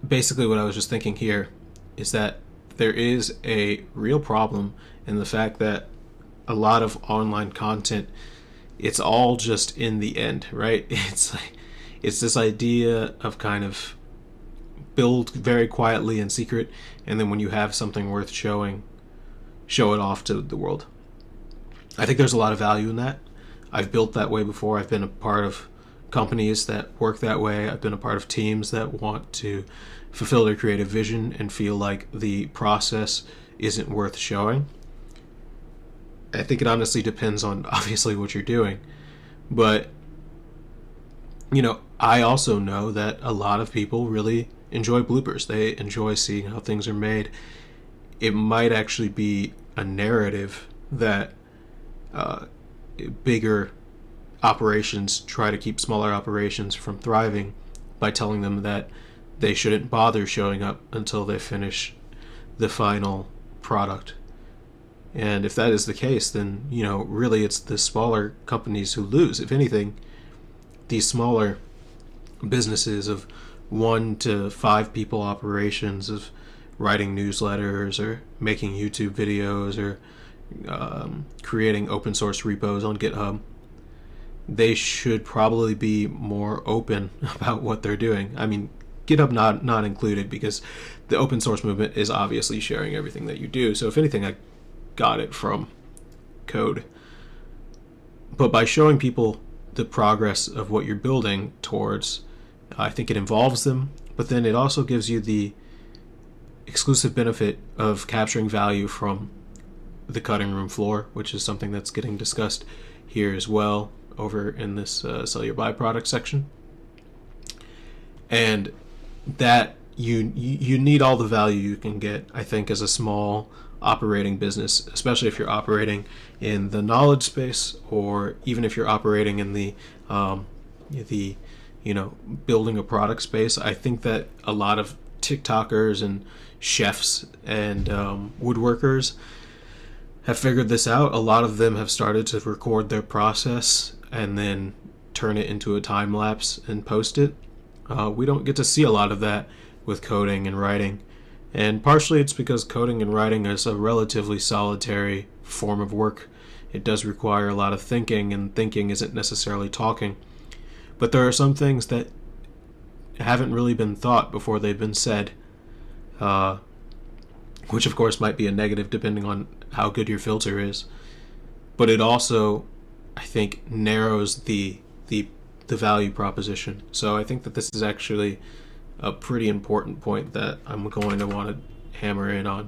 basically what I was just thinking here is that there is a real problem in the fact that a lot of online content, it's all just in the end, right? It's this idea of kind of build very quietly in secret, and then when you have something worth showing, show it off to the world. I think there's a lot of value in that. I've built that way before. I've been a part of companies that work that way. I've been a part of teams that want to fulfill their creative vision and feel like the process isn't worth showing. I think it honestly depends on obviously what you're doing. But, I also know that a lot of people really enjoy bloopers. They enjoy seeing how things are made. It might actually be a narrative that bigger operations try to keep smaller operations from thriving by telling them that they shouldn't bother showing up until they finish the final product. And if that is the case, then, really it's the smaller companies who lose. If anything, these smaller businesses of 1 to 5 people operations of writing newsletters or making YouTube videos or creating open source repos on GitHub, they should probably be more open about what they're doing. I mean, GitHub not included, because the open source movement is obviously sharing everything that you do. So if anything, I got it from code. But by showing people the progress of what you're building towards, I think it involves them, but then it also gives you the exclusive benefit of capturing value from the cutting room floor, which is something that's getting discussed here as well over in this sell your byproduct section. And that you need all the value you can get, I think, as a small operating business, especially if you're operating in the knowledge space, or even if you're operating in the building a product space. I think that a lot of TikTokers and chefs and woodworkers have figured this out. A lot of them have started to record their process and then turn it into a time lapse and post it. We don't get to see a lot of that with coding and writing. And partially it's because coding and writing is a relatively solitary form of work. It does require a lot of thinking, and thinking isn't necessarily talking. But there are some things that haven't really been thought before they've been said, which of course might be a negative depending on how good your filter is. But it also, I think, narrows the value proposition. So I think that this is actually a pretty important point that I'm going to want to hammer in on.